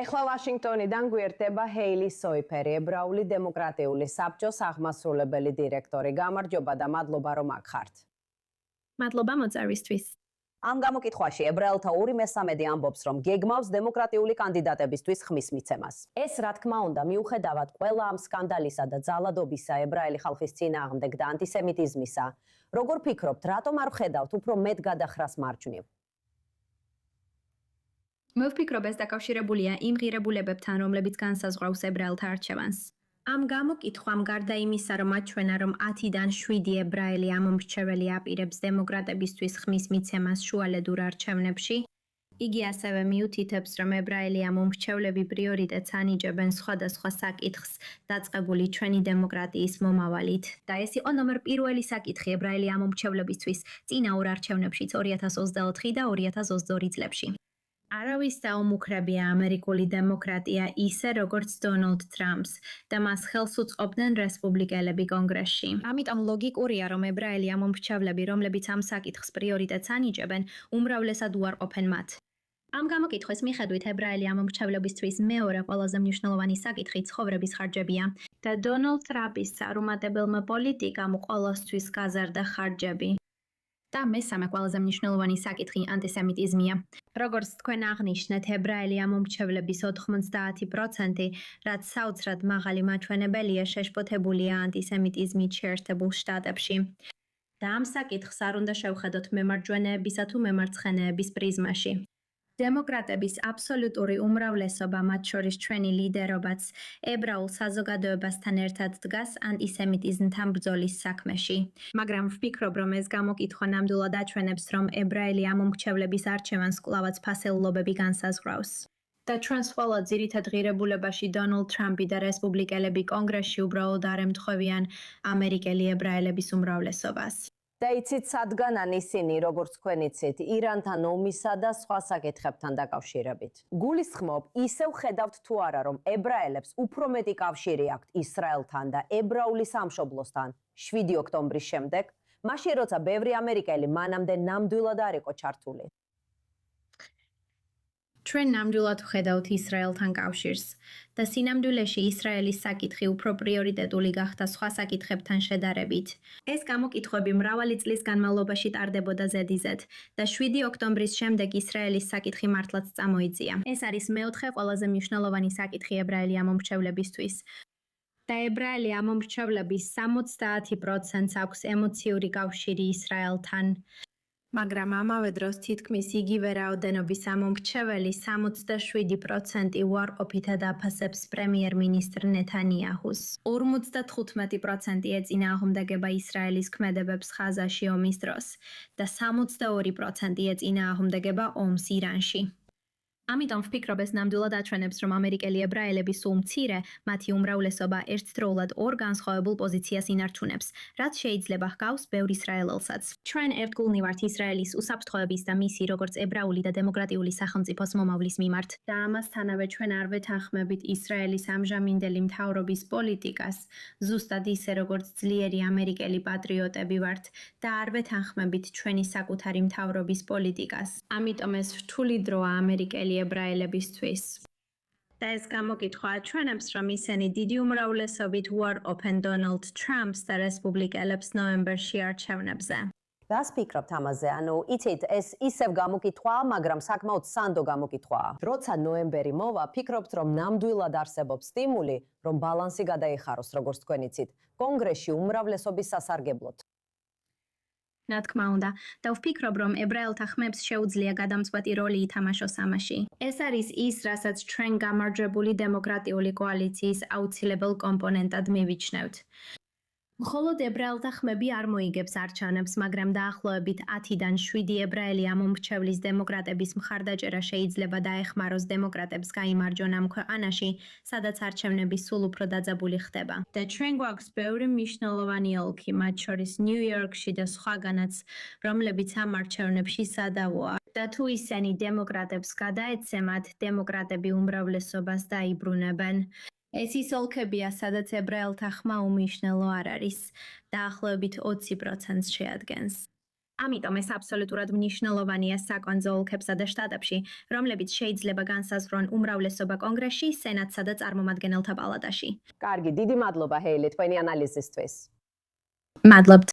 ეხლა ვაშინგტონიდან გვერდება ჰეილი სოიფერი, ებრაული დემოკრატიული საბჭოს აღმასრულებელი დირექტორი. გამარჯობა და მადლობა რომ აქ ხართ. მადლობა მოწვევისთვის. ამ გამოკითხვაში ებრაელთა 2/3 ამბობს, რომ გეგმავს დემოკრატიული კანდიდატებისთვის ხმის მიცემას. ეს რა თქმა უნდა, მიუხედავად ყველა ამ სკანდალისა და ძალადობისა ებრაელი ხალხის წინააღმდეგ და ანტისემიტიზმისა, როგორ ფიქრობთ, რატომ არ ვხედავთ უფრო მეტ გადახრას მარჯვნივ? მე ვფიქრობ, ეს დაკავშირებულია იმ ღირებულებებთან, რომლებიც განსაზღვრავს ებრაელთა არჩევანს. ამ გამოკითხვამ გარდა იმისა, რომ აჩვენა, რომ 10-დან 7 ებრაელი ამომრჩეველი აპირებს დემოკრატებისთვის ხმის მიცემას შუალედურ არჩევნებში, იგი ასევე მიუთითებს, რომ ებრაელი ამომრჩევლები პრიორიტეტს ანიჭებენ სხვადასხვა საკითხს დაწყებული ჩვენი დემოკრატიის მომავალით. და ეს იყო ნომერ პირველი საკითხი ებრაელი ამომრჩევლებისთვის წინაურ არჩევნებშიც 2024 და 2022 წლებში. არავის დაუმუქრებია ამერიკული დემოკრატია ისე, როგორც დონალდ ტრამპს და მას ხელს უწყობდნენ რესპუბლიკელები კონგრესში. ამიტომ ლოგიკურია, რომ ებრაელი ამომრჩევლები, რომლებიც ამ საკითხს პრიორიტეტს ანიჭებენ, უმრავლესად უარყოფენ მათ. ამ გამოკითხვის მიხედვით ებრაელი ამომრჩევლებისთვის მეორე ყველაზე მნიშვნელოვანი საკითხი ცხოვრების ხარჯებია და დონალდ ტრამპის წარუმატებელმა პოლიტიკამ ყოველთვის გაზარდა ხარჯები. და მესამე ყველაზე მნიშვნელოვანი საკითხი ანტისემიტიზმია. როგორც თქვენ აღნიშნეთ, ებრაელი ამომრჩევლების 90%, რაც საოცრად მაღალი მაჩვენებელია, შეშფოთებულია ანტისემიტიზმით შეერთებულ შტატებში. და ამ საკითხს არ უნდა შევხედოთ მემარჯვენეებისა თუ მემარცხენეების პრიზმაში. დემოკრატების აბსოლუტური უმრავლესობა, მათ შორის ჩვენი ლიდერობაც, ებრაულ საზოგადოებასთან ერთად დგას ანტისემიტიზმთან ბრძოლის საქმეში. მაგრამ ვფიქრობ, რომ ეს გამოკითხვა ნამდვილად აჩვენებს, რომ ებრაელი ამომრჩევლების არჩევანს კვლავაც ფასეულობები განსაზღვრავს. და ჩვენს ყველა ძირითად ღირებულებაში დონალდ ტრამპი და რესპუბლიკელები კონგრესში უბრალოდ არ ემთხვევიან ამერიკელი ებრაელების უმრავლესობას. და იცით, სადგანან ისინი, როგორც თქვენ იცით, ირანთან ომისა და სხვა საკითხებთან დაკავშირებით. გულისხმობ, ისევ ხედავთ თუ არა, რომ ებრაელებს უფრო მეტი კავშირი აქვთ ისრაელთან და ებრაული სამშობლოსთან 7 ოქტომბრის შემდეგ, მაშინ როცა ბევრი ამერიკელი მანამდე ნამდვილად არ იყო ჩართული. ჩვენ ნამდვილად ვხედავთ ისრაელთან კავშირს და სინამდვილეში ისრაელის საკითხი უფრო პრიორიტეტული გახდა სხვა საკითხებთან შედარებით. ეს გამოკითხვები მრავალი წლის განმავლობაში ტარდებოდა ზედიზედ და 7 ოქტომბრის შემდეგ ისრაელის საკითხი მართლაც წამოიწია. ეს არის მეოთხე ყველაზე მნიშვნელოვანი საკითხი ებრაელი ამომრჩევლებისთვის. და ებრაელი ამომრჩევლების 70% აქვს ემოციური კავშირი ისრაელთან. მაგრამ ამავე დროს თითქმის იგივე რაოდენობის ამომრჩეველი 67% უარყოფითად აფასებს პრემიერ-მინისტრ ნეთანიაჰუს. 55% ეწინააღმდეგება ისრაელის ქმედებებს ხაზაში ომის დროს და 62% ეწინააღმდეგება ომს ირანში. ამიტომ ვფიქრობ, ეს ნამდვილად აჩვენებს, რომ ამერიკელი ებრაელები სულ მცირე, მათი უმრავლესობა ერთდროულად ორ განსხვავებულ პოზიციას ინარჩუნებს, რაც შეიძლება ჰგავს ბევრ ისრაელელსაც. ჩვენ ერთგულნი ვართ ისრაელის უსაფრთხოების და მისი როგორც ებრაული და დემოკრატიული სახელმწიფოს მომავლის მიმართ. და ამასთანავე ჩვენ არ ვეთანხმებით ისრაელის ამჟამინდელი მთავრობის პოლიტიკას, ზუსტად ისე როგორც ძლიერი ამერიკელი პატრიოტები ვართ და არ ვეთანხმებით ჩვენი საკუთარი მთავრობის პოლიტიკას. ამიტომ ეს რთული დროა ამერიკელი ებრაელებისთვის. და ეს გამოკითხვა აჩვენებს, რომ ისინი დიდი უმრავლესობით უარყოფენ დონალდ ტრამპს და რესპუბლიკელებს ნოემბერში არჩევნებზე. რას ფიქრობთ ამაზე? ანუ, იცით, ეს ისევ გამოკითხვაა, მაგრამ საკმაოდ სანდო გამოკითხვაა. როცა ნოემბერი მოვა, ფიქრობთ, რომ ნამდვილად არსებობს სტიმული, რომ ბალანსი გადაიხაროს, როგორც თქვენ იცით, კონგრესში უმრავლესობის სასარგებლოდ. რა თქმა უნდა, და ვფიქრობ, რომ ებრაელთა ხმებს შეუძლია გადამწყვეტი როლი ითამაშოს ამაში. ეს არის ის, რასაც ჩვენ გამარჯვებული დემოკრატიული კოალიციის აუცილებელ კომპონენტად მივიჩნევთ. მხოლოდ ებრაელთა ხმები არ მოიგებს არჩევნებს, მაგრამ დაახლოებით 10-დან 7 ებრაელი ამომრჩევლის დემოკრატების მხარდაჭერა შეიძლება დაეხმაროს დემოკრატებს გაიმარჯვონ ამ ქვეყანაში, სადაც არჩევნები სულ უფრო დაძაბული ხდება. და ჩვენ გვაქვს ბევრი მნიშვნელოვანი ოლქი, მათ შორის ნიუ-იორკში და სხვაგანაც, რომლებიც ამ არჩევნებში სადავოა. და თუ ისინი დემოკრატებს გადაეცემათ, დემოკრატები უმრავლესობას დაიბრუნებენ. ეს ის ოლქებია, სადაც ებრაელთა ხმა უმნიშვნელო არ არის, დაახლოებით 20%-ს შეადგენს. ამიტომ ეს აბსოლუტურად მნიშვნელოვანია საკვანძო ოლქებსა და შტატებში, რომლებიც შეიძლება განსაზღვრონ უმრავლესობა კონგრესში, სენატსა და წარმომადგენელთა პალატაში. კარგი, დიდი მადლობა ჰეილი თქვენი ანალიზისთვის. მადლობთ.